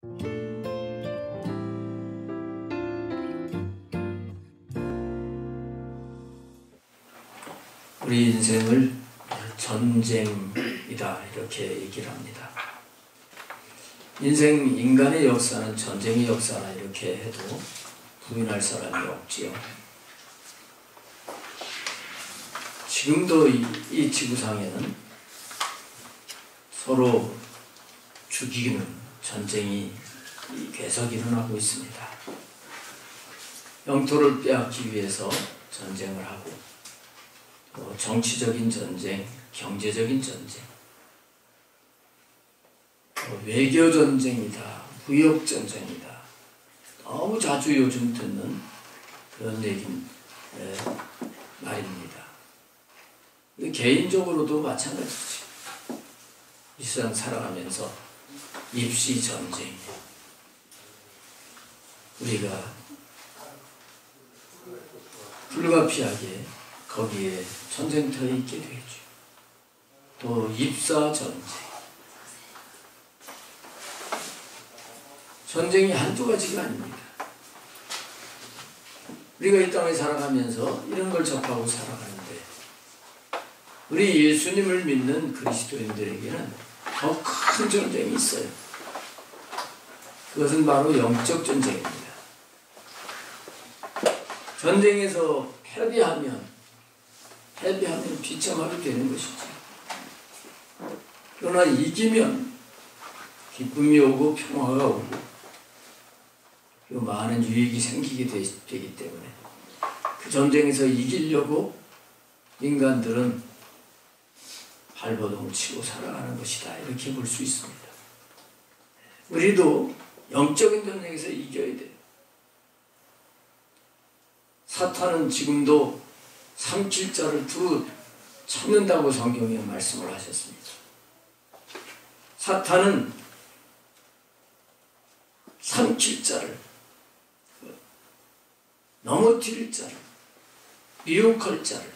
우리 인생을 전쟁이다 이렇게 얘기를 합니다. 인간의 역사는 전쟁의 역사라 이렇게 해도 부인할 사람이 없지요. 지금도 이 지구상에는 서로 죽이는 전쟁이 계속 일어나고 있습니다. 영토를 빼앗기 위해서 전쟁을 하고 또 정치적인 전쟁, 경제적인 전쟁, 외교 전쟁이다, 무역 전쟁이다. 너무 자주 요즘 듣는 그런 말입니다. 개인적으로도 마찬가지지. 이 세상 살아가면서 입시 전쟁, 우리가 불가피하게 거기에 전쟁터에 있게 되죠. 또 입사 전쟁, 전쟁이 한두 가지가 아닙니다. 우리가 이 땅에 살아가면서 이런 걸 접하고 살아가는데 우리 예수님을 믿는 그리스도인들에게는 더 큰 전쟁이 있어요. 그것은 바로 영적 전쟁입니다. 전쟁에서 패배하면 비참하게 되는 것이죠. 그러나 이기면 기쁨이 오고 평화가 오고 그리고 많은 유익이 생기게 되기 때문에 그 전쟁에서 이기려고 인간들은 발버둥을 치고 살아가는 것이다 이렇게 볼 수 있습니다. 우리도 영적인 전쟁에서 이겨야 돼요. 사탄은 지금도 삼킬 자를 두루 찾는다고 성경에 말씀을 하셨습니다. 사탄은 삼킬 자를, 넘어뜨릴 자를, 미혹할 자를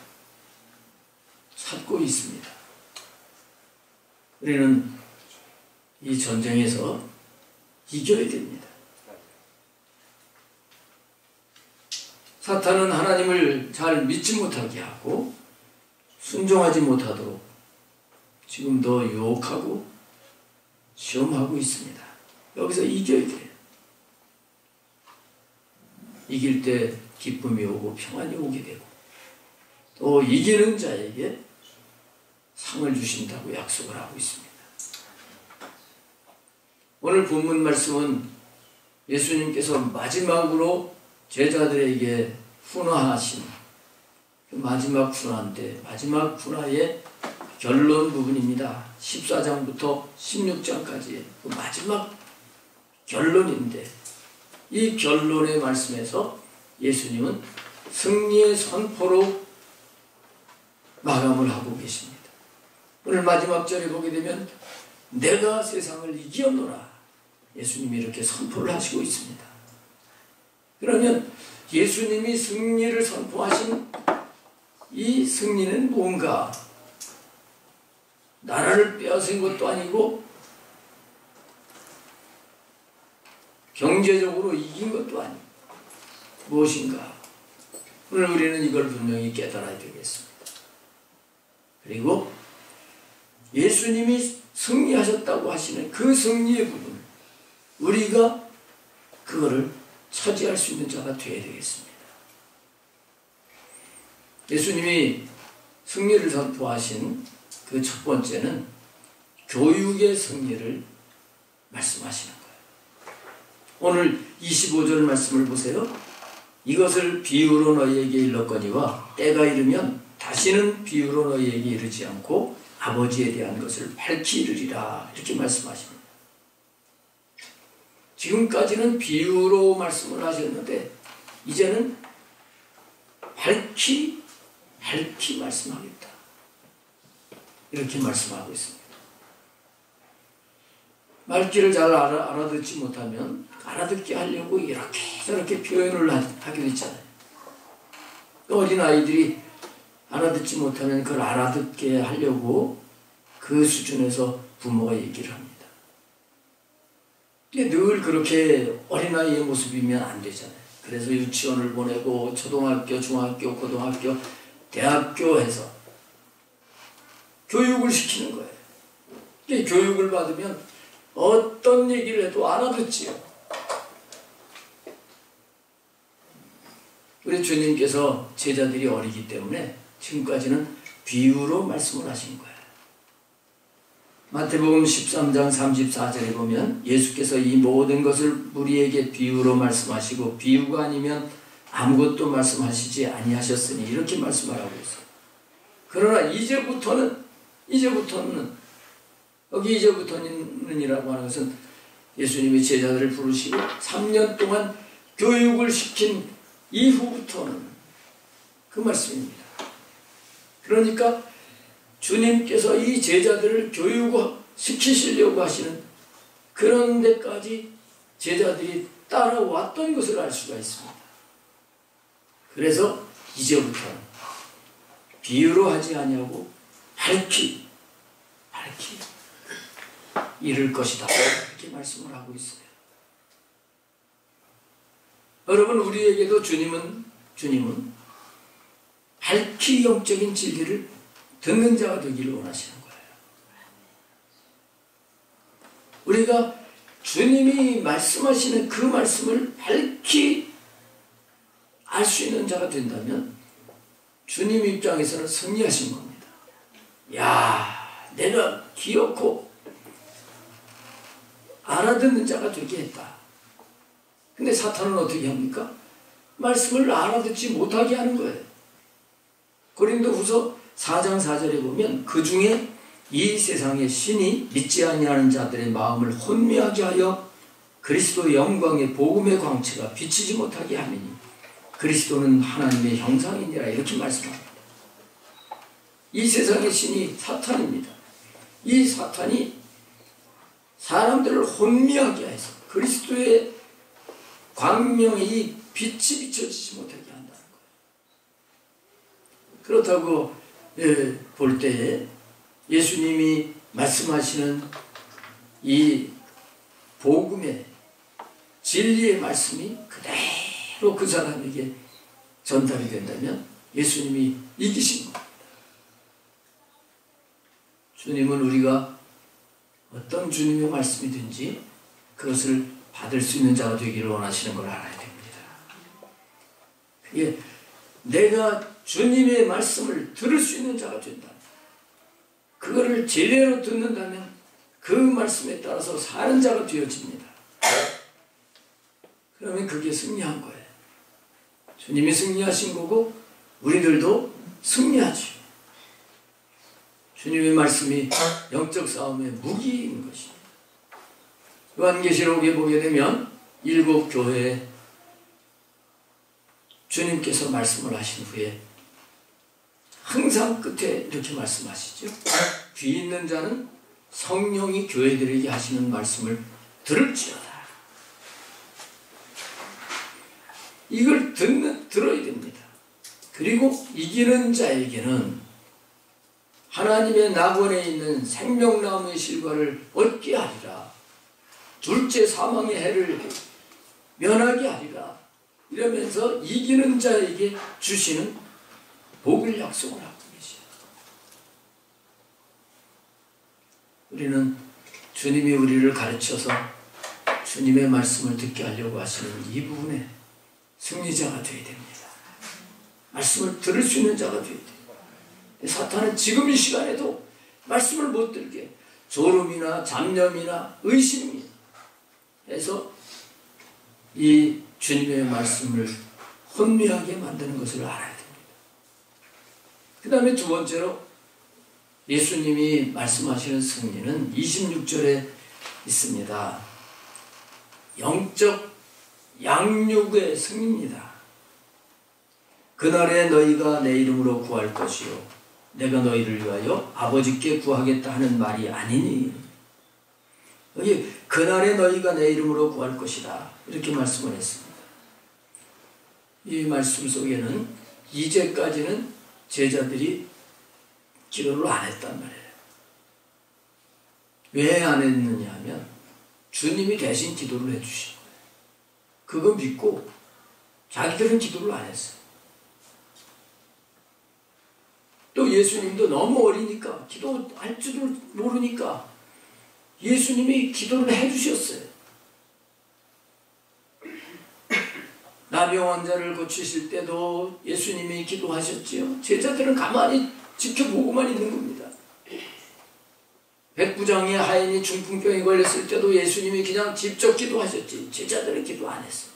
찾고 있습니다. 우리는 이 전쟁에서 이겨야 됩니다. 사탄은 하나님을 잘 믿지 못하게 하고 순종하지 못하도록 지금도 유혹하고 시험하고 있습니다. 여기서 이겨야 돼요. 이길 때 기쁨이 오고 평안이 오게 되고 또 이기는 자에게 상을 주신다고 약속을 하고 있습니다. 오늘 본문 말씀은 예수님께서 마지막으로 제자들에게 훈화하신 그 마지막 훈화인데 마지막 훈화의 결론 부분입니다. 14장부터 16장까지의 그 마지막 결론인데 이 결론의 말씀에서 예수님은 승리의 선포로 마감을 하고 계십니다. 오늘 마지막 절에 보게 되면 내가 세상을 이겼노라 예수님이 이렇게 선포를 하시고 있습니다. 그러면 예수님이 승리를 선포하신 이 승리는 뭔가 나라를 빼앗은 것도 아니고 경제적으로 이긴 것도 아니고 무엇인가? 오늘 우리는 이걸 분명히 깨달아야 되겠습니다. 그리고 예수님이 승리하셨다고 하시는 그 승리의 부분 우리가 그거를 차지할 수 있는 자가 되어야 되겠습니다. 예수님이 승리를 선포하신 그 첫 번째는 교육의 승리를 말씀하시는 거예요. 오늘 25절 말씀을 보세요. 이것을 비유로 너희에게 일렀거니와 때가 이르면 다시는 비유로 너희에게 이르지 않고 아버지에 대한 것을 밝히 이르리라 이렇게 말씀하십니다. 지금까지는 비유로 말씀을 하셨는데 이제는 밝히 말씀하겠다 이렇게 말씀하고 있습니다. 말귀를 잘 알아듣지 못하면 알아듣게 하려고 이렇게 저렇게 표현을 하기도 있잖아요. 어린아이들이 알아듣지 못하면 그걸 알아듣게 하려고 그 수준에서 부모가 얘기를 합니다. 늘 그렇게 어린아이의 모습이면 안 되잖아요. 그래서 유치원을 보내고 초등학교, 중학교, 고등학교, 대학교 해서 교육을 시키는 거예요. 교육을 받으면 어떤 얘기를 해도 알아듣지요. 우리 주님께서 제자들이 어리기 때문에 지금까지는 비유로 말씀을 하신 거예요. 마태복음 13장 34절에 보면 예수께서 이 모든 것을 우리에게 비유로 말씀하시고 비유가 아니면 아무것도 말씀하시지 아니하셨으니 이렇게 말씀하라고 했어요. 그러나 이제부터는 여기 이제부터는이라고 하는 것은 예수님이 제자들을 부르시고 3년 동안 교육을 시킨 이후부터는 그 말씀입니다. 그러니까 주님께서 이 제자들을 교육시키시려고 하시는 그런 데까지 제자들이 따라왔던 것을 알 수가 있습니다. 그래서 이제부터는 비유로 하지 아니하고 밝히 이룰 것이다. 이렇게 말씀을 하고 있어요. 여러분, 우리에게도 주님은 밝히 영적인 진리를 듣는 자가 되기를 원하시는 거예요. 우리가 주님이 말씀하시는 그 말씀을 밝히 알 수 있는 자가 된다면 주님 입장에서는 승리하신 겁니다. 야, 내가 기어코 알아듣는 자가 되게 했다. 근데 사탄은 어떻게 합니까? 말씀을 알아듣지 못하게 하는 거예요. 고린도후서 4장 4절에 보면 그 중에 이 세상의 신이 믿지 아니하는 자들의 마음을 혼미하게 하여 그리스도의 영광의 복음의 광채가 비치지 못하게 하리니 그리스도는 하나님의 형상이니라 이렇게 말씀합니다. 이 세상의 신이 사탄입니다. 이 사탄이 사람들을 혼미하게 해서 그리스도의 광명이 빛이 비춰지지 못하게 한다는 거예요. 그렇다고 볼 때에 예수님이 말씀하시는 이 복음의 진리의 말씀이 그대로 그 사람에게 전달이 된다면 예수님이 이기신 겁니다. 주님은 우리가 어떤 주님의 말씀이든지 그것을 받을 수 있는 자가 되기를 원하시는 걸 알아야 됩니다. 그게 내가 주님의 말씀을 들을 수 있는 자가 된다. 그거를 제대로 듣는다면 그 말씀에 따라서 사는 자가 되어집니다. 그러면 그게 승리한 거예요. 주님이 승리하신 거고 우리들도 승리하죠. 주님의 말씀이 영적 싸움의 무기인 것입니다. 요한계시록에 보게 되면 7 교회에 주님께서 말씀을 하신 후에 항상 끝에 이렇게 말씀하시죠. 귀 있는 자는 성령이 교회들에게 하시는 말씀을 들을지어다. 이걸 들어야 됩니다. 그리고 이기는 자에게는 하나님의 낙원에 있는 생명나무의 실과를 얻게 하리라. 둘째 사망의 해를 면하게 하리라. 이러면서 이기는 자에게 주시는 복을 약속을 하고 계시죠. 우리는 주님이 우리를 가르쳐서 주님의 말씀을 듣게 하려고 하시는 이 부분에 승리자가 되어야 됩니다. 말씀을 들을 수 있는 자가 되어야 됩니다. 사탄은 지금 이 시간에도 말씀을 못 들게 졸음이나 잡념이나 의심이 해서 이 주님의 말씀을 혼미하게 만드는 것을 알아야 됩니다. 그 다음에 두 번째로 예수님이 말씀하시는 승리는 26절에 있습니다. 영적 양육의 승리입니다. 그날에 너희가 내 이름으로 구할 것이요 내가 너희를 위하여 아버지께 구하겠다 하는 말이 아니니 여기 그날에 너희가 내 이름으로 구할 것이다 이렇게 말씀을 했습니다. 이 말씀 속에는 이제까지는 제자들이 기도를 안 했단 말이에요. 왜 안 했느냐 하면 주님이 대신 기도를 해주신 거예요. 그거 믿고 자기들은 기도를 안 했어요. 또 예수님도 너무 어리니까 기도할 줄을 모르니까 예수님이 기도를 해주셨어요. 나병 환자를 고치실 때도 예수님이 기도하셨지요. 제자들은 가만히 지켜보고만 있는 겁니다. 백부장의 하인이 중풍병에 걸렸을 때도 예수님이 그냥 직접 기도하셨지 제자들은 기도 안 했어요.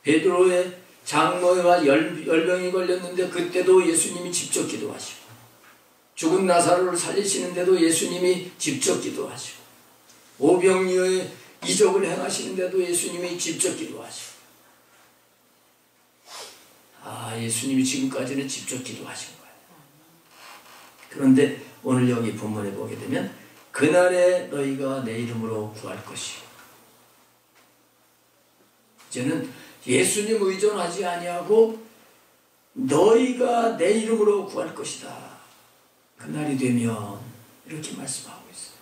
베드로의 장모가 열병이 걸렸는데 그때도 예수님이 직접 기도하시고, 죽은 나사로를 살리시는데도 예수님이 직접 기도하시고, 오병이어의 이적을 행하시는데도 예수님이 직접 기도하시고, 예수님이 지금까지는 직접 기도하신 거예요. 그런데 오늘 여기 본문에 보게 되면 그날에 너희가 내 이름으로 구할 것이요. 이제는 예수님 의존하지 아니하고 너희가 내 이름으로 구할 것이다. 그날이 되면 이렇게 말씀하고 있어요.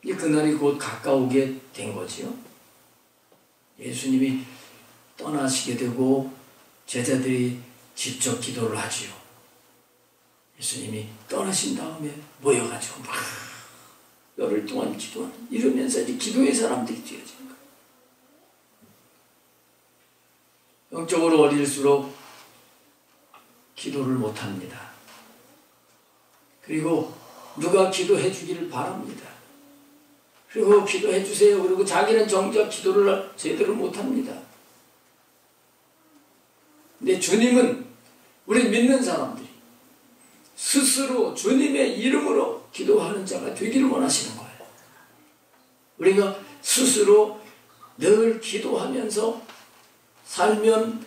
이제 그날이 곧 가까우게 된 거지요. 예수님이 떠나시게 되고 제자들이 직접 기도를 하지요. 예수님이 떠나신 다음에 모여가지고 막 열흘 동안 기도하는, 이러면서 이제 기도의 사람들이 되어지는 거예요. 영적으로 어릴수록 기도를 못합니다. 그리고 누가 기도해 주기를 바랍니다. 그리고 기도해 주세요. 그리고 자기는 정작 기도를 제대로 못합니다. 근데 주님은 우리 믿는 사람들이 스스로 주님의 이름으로 기도하는 자가 되기를 원하시는 거예요. 우리가 스스로 늘 기도하면서 살면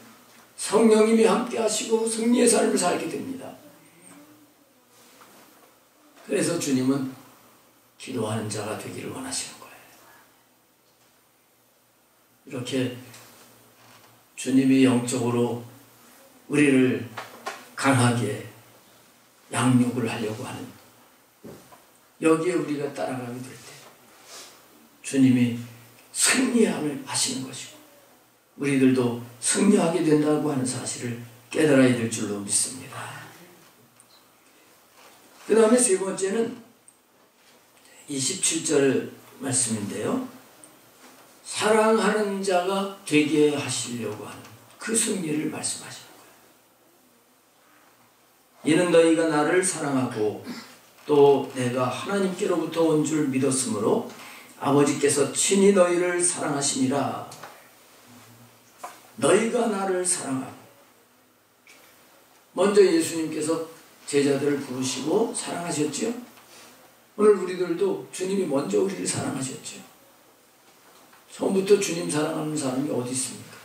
성령님이 함께 하시고 승리의 삶을 살게 됩니다. 그래서 주님은 기도하는 자가 되기를 원하시는 거예요. 이렇게 주님이 영적으로 우리를 강하게 양육을 하려고 하는, 여기에 우리가 따라가게 될 때 주님이 승리함을 하시는 것이고 우리들도 승리하게 된다고 하는 사실을 깨달아야 될 줄로 믿습니다. 그 다음에 세 번째는 27절 말씀인데요. 사랑하는 자가 되게 하시려고 하는 그 승리를 말씀하시는 거예요. 이는 너희가 나를 사랑하고 또 내가 하나님께로부터 온 줄 믿었으므로 아버지께서 친히 너희를 사랑하시니라. 너희가 나를 사랑하고, 먼저 예수님께서 제자들을 부르시고 사랑하셨지요. 오늘 우리들도 주님이 먼저 우리를 사랑하셨죠. 처음부터 주님 사랑하는 사람이 어디 있습니까?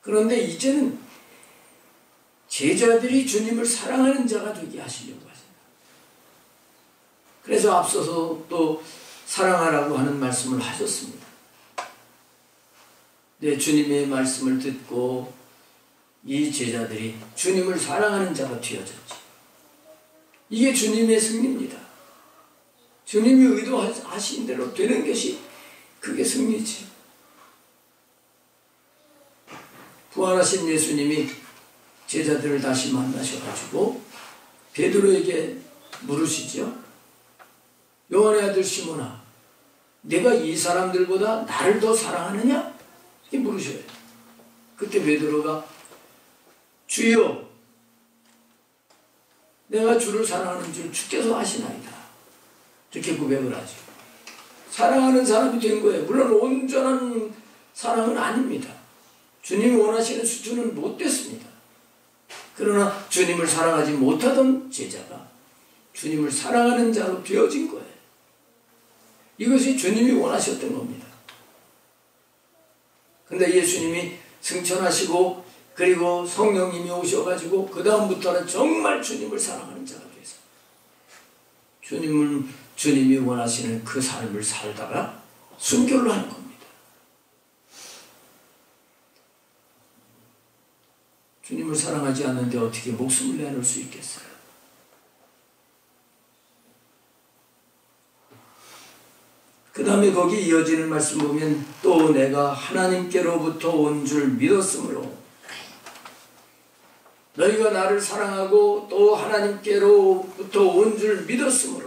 그런데 이제는 제자들이 주님을 사랑하는 자가 되게 하시려고 하십니다. 그래서 앞서서 또 사랑하라고 하는 말씀을 하셨습니다. 네, 주님의 말씀을 듣고 이 제자들이 주님을 사랑하는 자가 되어졌지. 이게 주님의 승리입니다. 주님이 의도하신 대로 되는 것이 그게 승리지. 부활하신 예수님이 제자들을 다시 만나셔가지고 베드로에게 물으시죠. 요한의 아들 시몬아, 내가 이 사람들보다 나를 더 사랑하느냐? 이렇게 물으셔요. 그때 베드로가 주여, 내가 주를 사랑하는 줄 주께서 아시나이다. 이렇게 고백을 하죠. 사랑하는 사람이 된 거예요. 물론 온전한 사랑은 아닙니다. 주님이 원하시는 수준은 못 됐습니다. 그러나 주님을 사랑하지 못하던 제자가 주님을 사랑하는 자로 되어진 거예요. 이것이 주님이 원하셨던 겁니다. 근데 예수님이 승천하시고 그리고 성령님이 오셔가지고 그 다음부터는 정말 주님을 사랑하는 자가 돼서 주님이 원하시는 그 삶을 살다가 순교를 하는 겁니다. 주님을 사랑하지 않는데 어떻게 목숨을 내놓을 수 있겠어요? 그 다음에 거기 이어지는 말씀 보면 또 내가 하나님께로부터 온 줄 믿었으므로 너희가 나를 사랑하고 또 하나님께로부터 온 줄 믿었으므로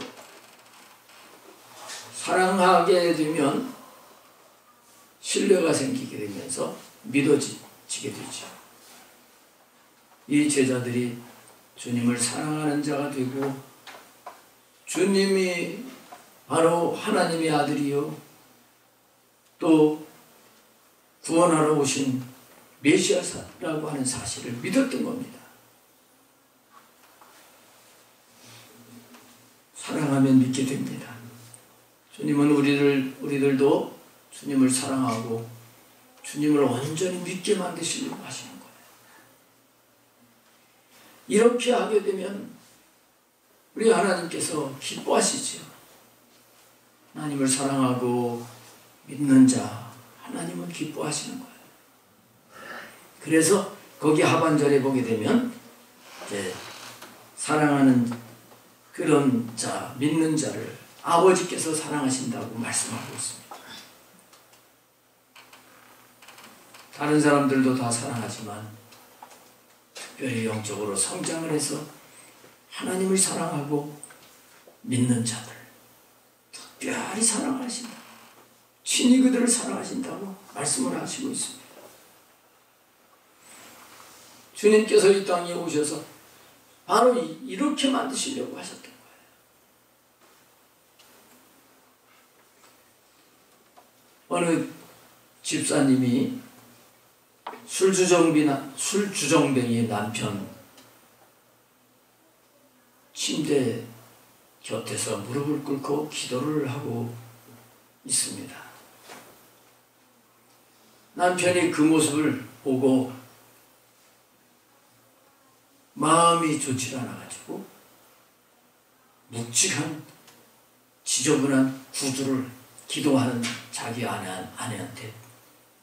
사랑하게 되면 신뢰가 생기게 되면서 믿어지게 되죠. 이 제자들이 주님을 사랑하는 자가 되고 주님이 바로 하나님의 아들이요 또 구원하러 오신 메시아라고 하는 사실을 믿었던 겁니다. 사랑하면 믿게 됩니다. 주님은 우리들도 주님을 사랑하고 주님을 온전히 믿게 만드시려고 하시는 거예요. 이렇게 하게 되면 우리 하나님께서 기뻐하시죠. 하나님을 사랑하고 믿는 자 하나님은 기뻐하시는 거예요. 그래서 거기 하반절에 보게 되면 이제 사랑하는 그런 자, 믿는 자를 아버지께서 사랑하신다고 말씀하고 있습니다. 다른 사람들도 다 사랑하지만 특별히 영적으로 성장을 해서 하나님을 사랑하고 믿는 자들 특별히 사랑하신다. 친히 그들을 사랑하신다고 말씀을 하시고 있습니다. 주님께서 이 땅에 오셔서 바로 이렇게 만드시려고 하셨던 거예요. 어느 집사님이 술주정뱅이 남편 침대 곁에서 무릎을 꿇고 기도를 하고 있습니다. 남편이 그 모습을 보고 마음이 좋지 않아가지고 묵직한 지저분한 구두를 기도하는 자기 아내한테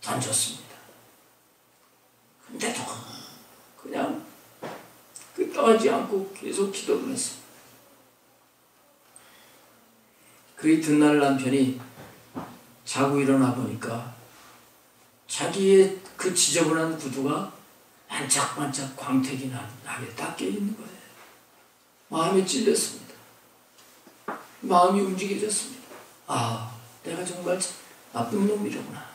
던졌습니다. 근데도 그냥 끄떡하지 않고 계속 기도를 했습니다. 그 이튿날 남편이 자고 일어나 보니까 자기의 그 지저분한 구두가 반짝반짝 광택이 나게 닦여 있는 거예요. 마음이 찔렸습니다. 마음이 움직여졌습니다. 아, 내가 정말 나쁜 놈이로구나.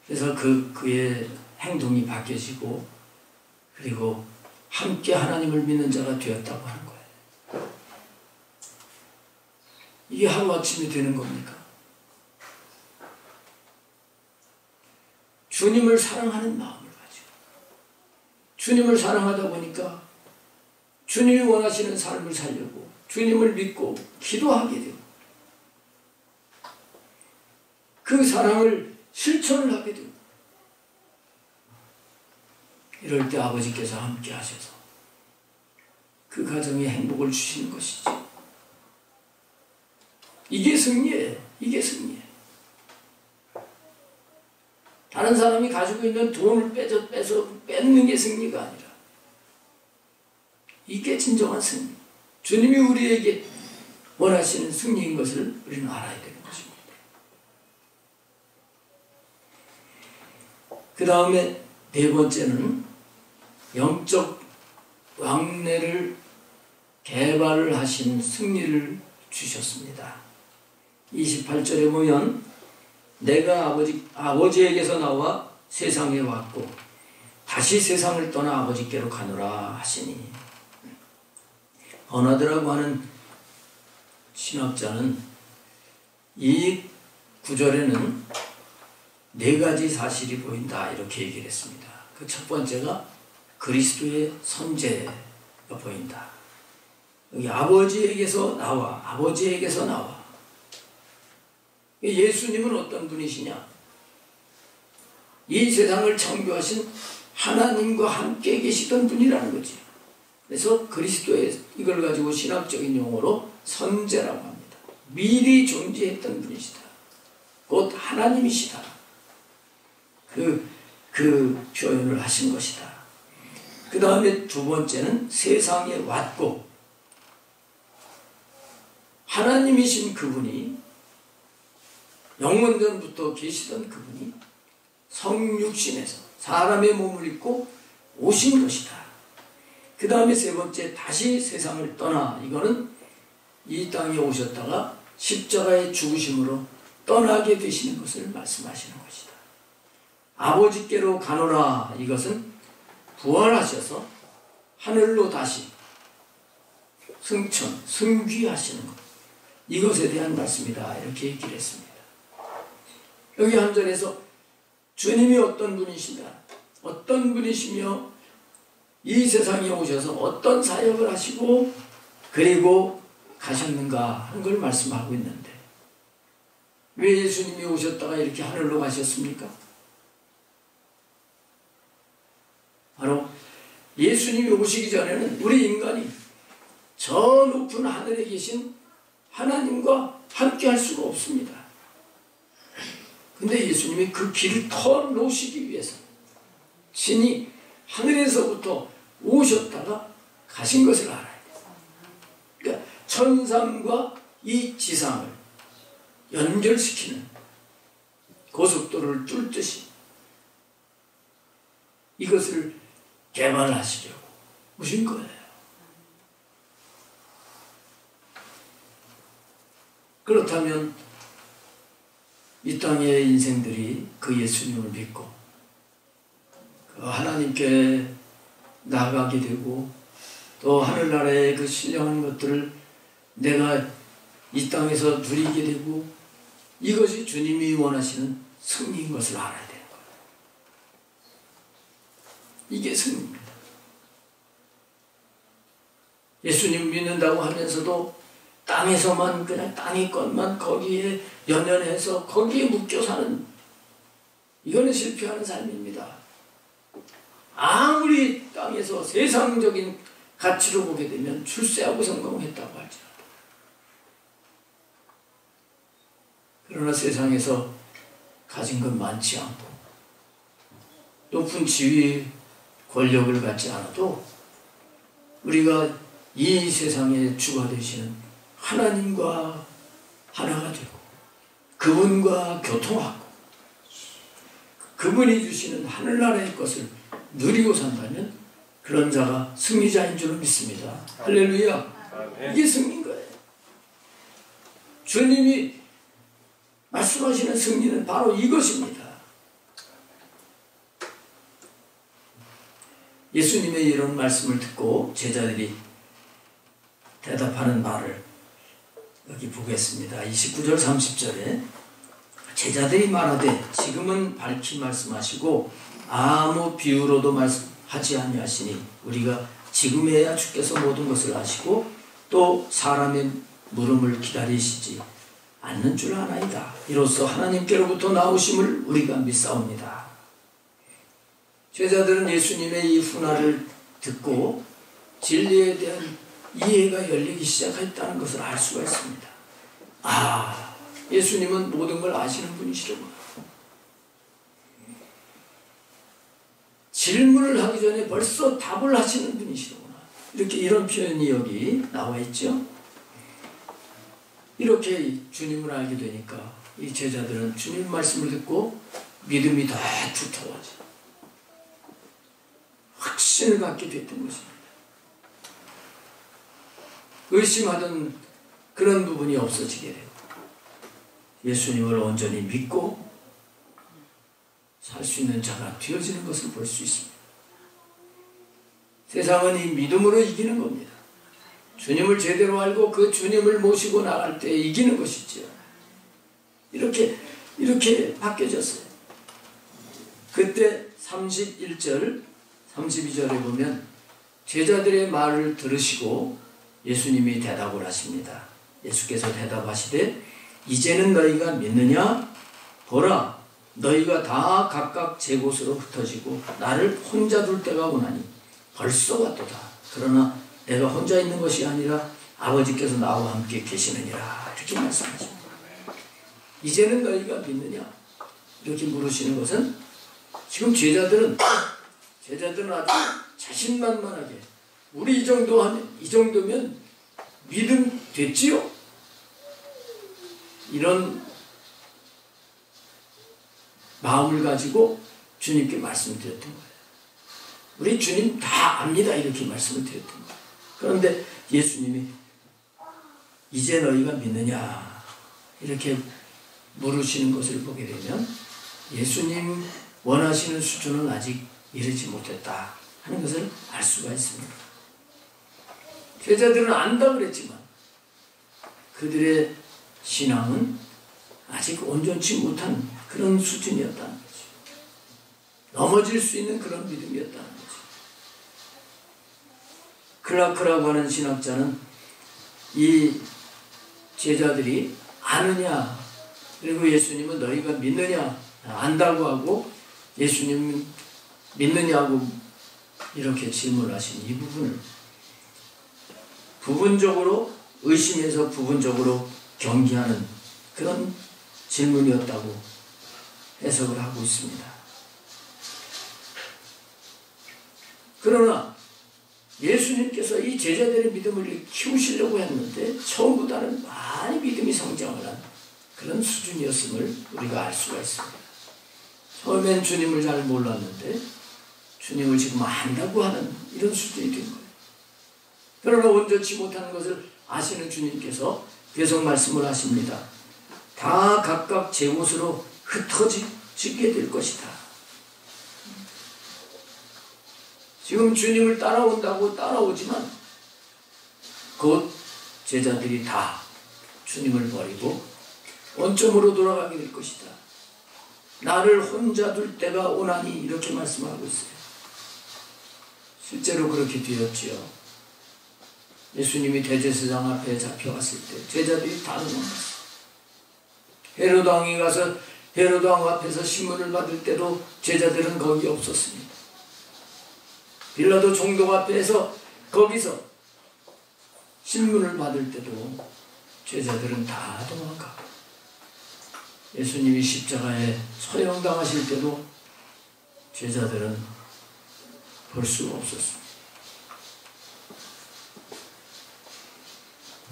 그래서 그의 행동이 바뀌어지고 그리고 함께 하나님을 믿는 자가 되었다고 하는 거예요. 이게 하루아침에 되는 겁니까? 주님을 사랑하는 마음을 가지고 주님을 사랑하다 보니까 주님이 원하시는 삶을 살려고 주님을 믿고 기도하게 되고 그 사랑을 실천을 하게 되고 이럴 때 아버지께서 함께 하셔서 그 가정에 행복을 주시는 것이죠. 이게 승리예요. 이게 승리예요. 다른 사람이 가지고 있는 돈을 빼서 뺏는 게 승리가 아니라 이게 진정한 승리. 주님이 우리에게 원하시는 승리인 것을 우리는 알아야 되는 것입니다. 그 다음에 네 번째는 영적 왕래를 개발을 하신 승리를 주셨습니다. 28절에 보면 내가 아버지에게서 나와 세상에 왔고 다시 세상을 떠나 아버지께로 가노라 하시니 버나드라고 하는 신학자는 이 구절에는 네 가지 사실이 보인다 이렇게 얘기를 했습니다. 그 첫 번째가 그리스도의 선제가 보인다. 여기 아버지에게서 나와 예수님은 어떤 분이시냐? 이 세상을 창조하신 하나님과 함께 계시던 분이라는 거지. 그래서 그리스도의 이걸 가지고 신학적인 용어로 선제라고 합니다. 미리 존재했던 분이시다. 곧 하나님이시다. 그 표현을 하신 것이다. 그 다음에 두 번째는 세상에 왔고 하나님이신 그분이, 영원전부터 계시던 그분이 성육신에서 사람의 몸을 입고 오신 것이다. 그 다음에 세 번째, 다시 세상을 떠나, 이거는 이 땅에 오셨다가 십자가의 죽으심으로 떠나게 되시는 것을 말씀하시는 것이다. 아버지께로 가노라, 이것은 부활하셔서 하늘로 다시 승천, 승귀하시는 것, 이것에 대한 말씀이다, 이렇게 얘기를 했습니다. 여기 한 절에서 주님이 어떤 분이시냐, 어떤 분이시며 이 세상에 오셔서 어떤 사역을 하시고 그리고 가셨는가 하는 걸 말씀하고 있는데, 왜 예수님이 오셨다가 이렇게 하늘로 가셨습니까? 바로 예수님이 오시기 전에는 우리 인간이 저 높은 하늘에 계신 하나님과 함께 할 수가 없습니다. 근데 예수님이 그 길을 터 놓으시기 위해서 신이 하늘에서부터 오셨다가 가신 것을 알아야 돼요. 그러니까 천상과 이 지상을 연결시키는 고속도로를 뚫듯이 이것을 개발하시려고 오신 거예요. 그렇다면 이 땅의 인생들이 그 예수님을 믿고 그 하나님께 나아가게 되고 또 하늘나라의 그 신령한 것들을 내가 이 땅에서 누리게 되고, 이것이 주님이 원하시는 승리인 것을 알아야 되는 거예요. 이게 승리입니다. 예수님 믿는다고 하면서도 땅에서만, 그냥 땅의 것만 거기에 연연해서 거기에 묶여 사는, 이거는 실패하는 삶입니다. 아무리 땅에서 세상적인 가치로 보게 되면 출세하고 성공했다고 할지라도, 그러나 세상에서 가진 건 많지 않고 높은 지위, 권력을 갖지 않아도 우리가 이 세상의 주가 되시는 하나님과 하나가 되고 그분과 교통하고 그분이 주시는 하늘나라의 것을 누리고 산다면 그런 자가 승리자인 줄을 믿습니다. 할렐루야. 이게 승리인 거예요. 주님이 말씀하시는 승리는 바로 이것입니다. 예수님의 이런 말씀을 듣고 제자들이 대답하는 말을 여기 보겠습니다. 29절 30절에 제자들이 말하되 지금은 밝히 말씀하시고 아무 비유로도 말씀하지 아니하시니 우리가 지금에야 주께서 모든 것을 아시고 또 사람의 물음을 기다리시지 않는 줄 아나이다. 이로써 하나님께로부터 나오심을 우리가 믿사옵니다. 제자들은 예수님의 이 훈화를 듣고 진리에 대한 이해가 열리기 시작했다는 것을 알 수가 있습니다. 아, 예수님은 모든 걸 아시는 분이시로구나. 질문을 하기 전에 벌써 답을 하시는 분이시로구나. 이렇게 이런 표현이 여기 나와 있죠. 이렇게 주님을 알게 되니까 이 제자들은 주님 말씀을 듣고 믿음이 더 두터워져 확신을 갖게 됐던 것입니다. 의심하던 그런 부분이 없어지게 되고 예수님을 온전히 믿고 살 수 있는 자가 되어지는 것을 볼 수 있습니다. 세상은 이 믿음으로 이기는 겁니다. 주님을 제대로 알고 그 주님을 모시고 나갈 때 이기는 것이지요. 이렇게 바뀌어졌어요. 그때 31절, 32절에 보면 제자들의 말을 들으시고 예수님이 대답을 하십니다. 예수께서 대답하시되 이제는 너희가 믿느냐? 보라, 너희가 다 각각 제 곳으로 흩어지고 나를 혼자 둘 때가 오나니 벌써 왔도다. 그러나 내가 혼자 있는 것이 아니라 아버지께서 나와 함께 계시느니라. 이렇게 말씀하십니다. 이제는 너희가 믿느냐? 이렇게 물으시는 것은 지금 제자들은 아주 자신만만하게 우리 이 정도면 믿음 됐지요? 이런 마음을 가지고 주님께 말씀드렸던 거예요. 우리 주님 다 압니다. 이렇게 말씀을 드렸던 거예요. 그런데 예수님이 이제 너희가 믿느냐 이렇게 물으시는 것을 보게 되면 예수님 원하시는 수준은 아직 이르지 못했다 하는 것을 알 수가 있습니다. 제자들은 안다 그랬지만 그들의 신앙은 아직 온전치 못한 그런 수준이었다는 거죠. 넘어질 수 있는 그런 믿음이었다는 거죠. 클라크라고 하는 신학자는 이 제자들이 아느냐 그리고 예수님은 너희가 믿느냐 안다고 하고 예수님 믿느냐고 이렇게 질문하신 이 부분을 부분적으로 의심해서 부분적으로 경계하는 그런 질문이었다고 해석을 하고 있습니다. 그러나 예수님께서 이 제자들의 믿음을 키우시려고 했는데 처음보다는 많이 믿음이 성장을 한 그런 수준이었음을 우리가 알 수가 있습니다. 처음엔 주님을 잘 몰랐는데 주님을 지금 안다고 하는 이런 수준이 된 거예요. 그러나 온전치 못하는 것을 아시는 주님께서 계속 말씀을 하십니다. 다 각각 제 곳으로 흩어지게 될 것이다. 지금 주님을 따라온다고 따라오지만 곧 제자들이 다 주님을 버리고 원점으로 돌아가게 될 것이다. 나를 혼자 둘 때가 오나니 이렇게 말씀하고 있어요. 실제로 그렇게 되었지요. 예수님이 대제사장 앞에 잡혀갔을 때 제자들이 다 도망갔어요. 헤로도 왕이 가서 헤로도 왕 앞에서 신문을 받을 때도 제자들은 거기 없었습니다. 빌라도 총독 앞에서 거기서 신문을 받을 때도 제자들은 다 도망가고 예수님이 십자가에 처형당하실 때도 제자들은 볼 수가 없었습니다.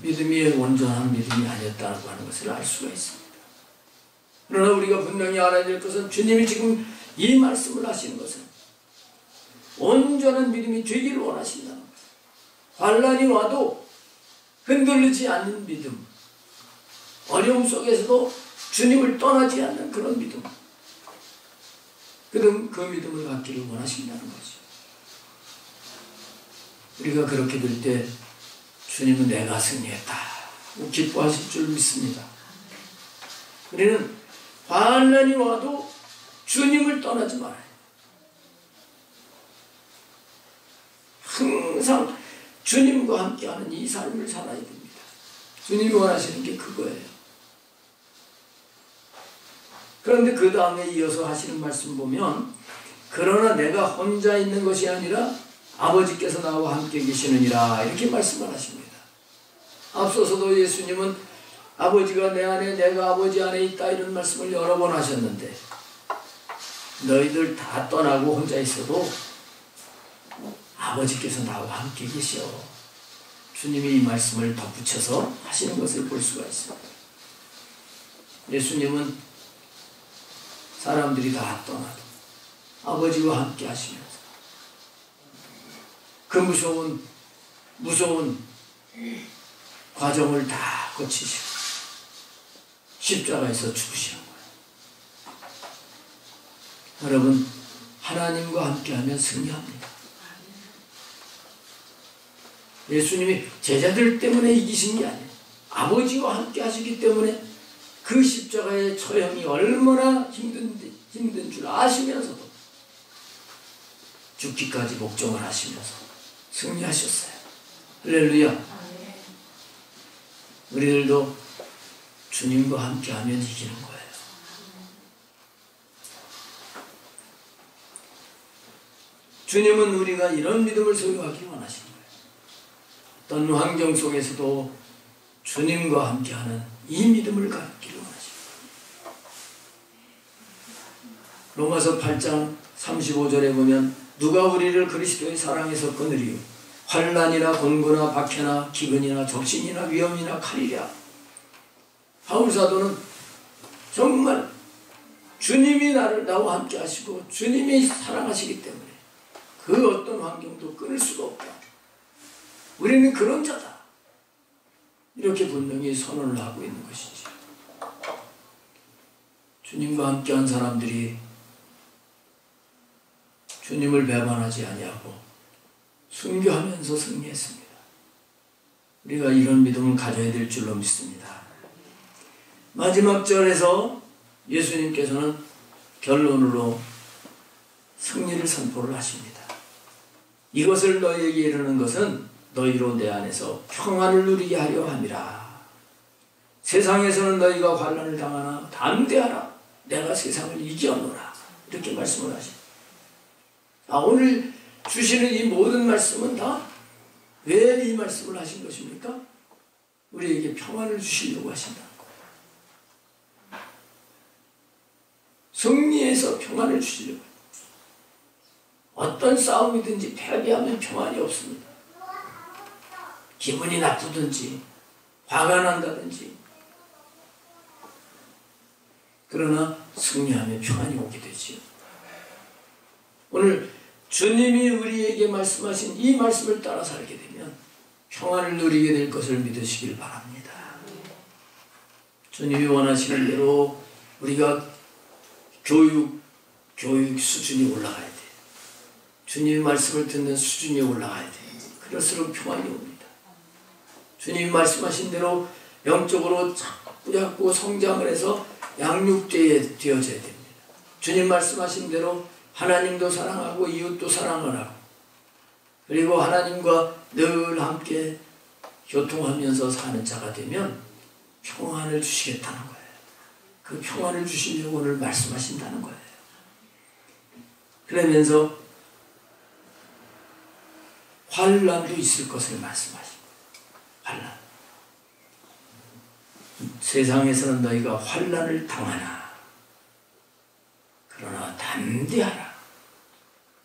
믿음이 온전한 믿음이 아니었다고 하는 것을 알 수가 있습니다. 그러나 우리가 분명히 알아야 될 것은 주님이 지금 이 말씀을 하시는 것은 온전한 믿음이 되기를 원하신다는 거예요. 환난이 와도 흔들리지 않는 믿음, 어려움 속에서도 주님을 떠나지 않는 그런 믿음, 그 믿음을 갖기를 원하신다는 거죠. 우리가 그렇게 될 때 주님은 내가 승리했다 기뻐하실 줄 믿습니다. 우리는 환난이 와도 주님을 떠나지 말아요. 항상 주님과 함께하는 이 삶을 살아야 됩니다. 주님이 원하시는 게 그거예요. 그런데 그 다음에 이어서 하시는 말씀 보면 그러나 내가 혼자 있는 것이 아니라 아버지께서 나와 함께 계시느니라 이렇게 말씀을 하십니다. 앞서서도 예수님은 아버지가 내 안에 내가 아버지 안에 있다 이런 말씀을 여러 번 하셨는데 너희들 다 떠나고 혼자 있어도 아버지께서 나와 함께 계시오. 주님이 이 말씀을 덧붙여서 하시는 것을 볼 수가 있습니다. 예수님은 사람들이 다 떠나도 아버지와 함께 하시면서 그 무서운 과정을 다 거치시고 십자가에서 죽으시는 거예요. 여러분, 하나님과 함께하면 승리합니다. 예수님이 제자들 때문에 이기신 게 아니에요. 아버지와 함께 하시기 때문에 그 십자가의 처형이 얼마나 힘든 줄 아시면서도 죽기까지 복종을 하시면서 승리하셨어요. 할렐루야. 우리들도 주님과 함께하면 이기는 거예요. 주님은 우리가 이런 믿음을 소유하기 원하시는 거예요. 어떤 환경 속에서도 주님과 함께하는 이 믿음을 갖기를 원하십니다. 로마서 8장 35절에 보면 누가 우리를 그리스도의 사랑에서 끊으리요 환난이나 곤고나 박해나 기근이나 적신이나 위험이나 칼이랴. 바울 사도는 정말 주님이 나와 함께 하시고 주님이 사랑하시기 때문에 그 어떤 환경도 끊을 수가 없다. 우리는 그런 자다. 이렇게 분명히 선언을 하고 있는 것이지. 주님과 함께한 사람들이 주님을 배반하지 아니하고 순교하면서 승리했습니다. 우리가 이런 믿음을 가져야 될 줄로 믿습니다. 마지막 절에서 예수님께서는 결론으로 승리를 선포를 하십니다. 이것을 너희에게 이르는 것은 너희로 내 안에서 평안을 누리게 하려 함이라. 세상에서는 너희가 환난을 당하나 담대하라. 내가 세상을 이겨노라. 이렇게 말씀을 하십니다. 오늘 주시는 이 모든 말씀은 다 왜 이 말씀을 하신 것입니까? 우리에게 평안을 주시려고 하신다는 거예요. 승리해서 평안을 주시려고 해요. 어떤 싸움이든지 패배하면 평안이 없습니다. 기분이 나쁘든지 화가 난다든지, 그러나 승리하면 평안이 오게 되지요. 오늘 주님이 우리에게 말씀하신 이 말씀을 따라 살게 되면 평안을 누리게 될 것을 믿으시길 바랍니다. 주님이 원하시는 대로 우리가 교육 수준이 올라가야 돼요. 주님의 말씀을 듣는 수준이 올라가야 돼요. 그럴수록 평안이 옵니다. 주님이 말씀하신 대로 영적으로 자꾸 성장을 해서 양육되어져야 됩니다. 주님 말씀하신 대로 하나님도 사랑하고 이웃도 사랑을 하고, 그리고 하나님과 늘 함께 교통하면서 사는 자가 되면 평안을 주시겠다는 거예요. 그 평안을 주시려고 오늘 말씀하신다는 거예요. 그러면서 환난도 있을 것을 말씀하십니다. 환난. 세상에서는 너희가 환난을 당하나 그러나 담대하라.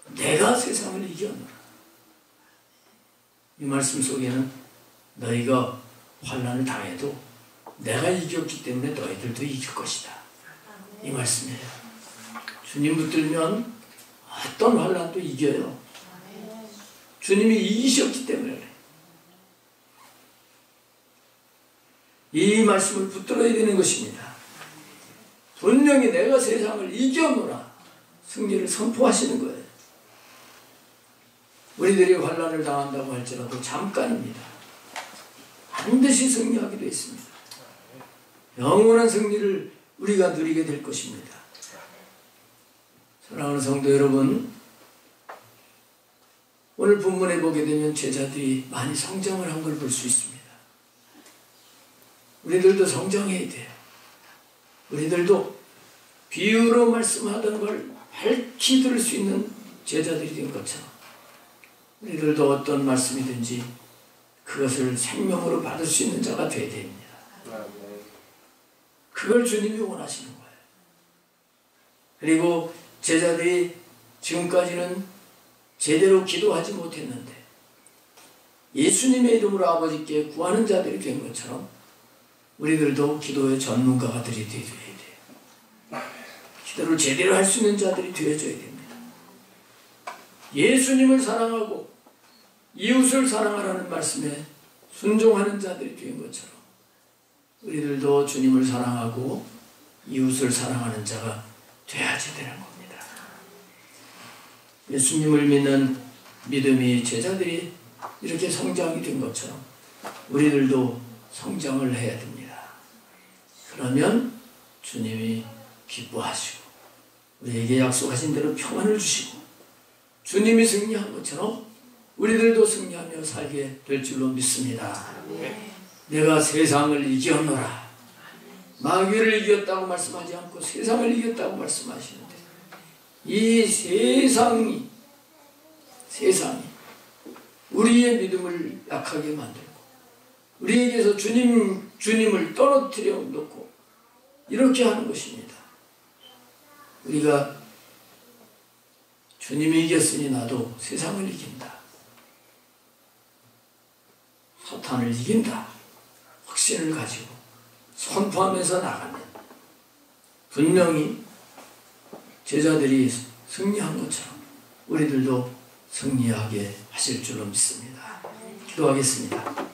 내가 세상을 이겨노라. 이 말씀 속에는 너희가 환난을 당해도 내가 이겼기 때문에 너희들도 이길 것이다. 이 말씀이에요. 주님 붙들면 어떤 환난도 이겨요. 주님이 이기셨기 때문에 그래. 이 말씀을 붙들어야 되는 것입니다. 분명히 내가 세상을 이겨노라. 승리를 선포하시는 거예요. 우리들이 환난을 당한다고 할지라도 잠깐입니다. 반드시 승리하게 되어 있습니다. 영원한 승리를 우리가 누리게 될 것입니다. 사랑하는 성도 여러분, 오늘 본문에 보게 되면 제자들이 많이 성장을 한 걸 볼 수 있습니다. 우리들도 성장해야 돼요. 우리들도 비유로 말씀하던 걸 밝히 들을 수 있는 제자들이 된 것처럼 우리들도 어떤 말씀이든지 그것을 생명으로 받을 수 있는 자가 되어야 됩니다. 그걸 주님이 원하시는 거예요. 그리고 제자들이 지금까지는 제대로 기도하지 못했는데 예수님의 이름으로 아버지께 구하는 자들이 된 것처럼 우리들도 기도의 전문가들이 되어야 돼요. 기도를 제대로 할 수 있는 자들이 되어줘야 됩니다. 예수님을 사랑하고 이웃을 사랑하라는 말씀에 순종하는 자들이 된 것처럼 우리들도 주님을 사랑하고 이웃을 사랑하는 자가 되어야지 되는 겁니다. 예수님을 믿는 믿음이 제자들이 이렇게 성장이 된 것처럼 우리들도 성장을 해야 됩니다. 그러면 주님이 기뻐하시고 우리에게 약속하신 대로 평안을 주시고 주님이 승리한 것처럼 우리들도 승리하며 살게 될 줄로 믿습니다. 내가 세상을 이겼노라. 마귀를 이겼다고 말씀하지 않고 세상을 이겼다고 말씀하시는데 이 세상이 우리의 믿음을 약하게 만들고 우리에게서 주님을 떨어뜨려 놓고 이렇게 하는 것입니다. 우리가 주님이 이겼으니 나도 세상을 이긴다. 사탄을 이긴다. 확신을 가지고 선포하면서 나가면 분명히 제자들이 승리한 것처럼 우리들도 승리하게 하실 줄로 믿습니다. 기도하겠습니다.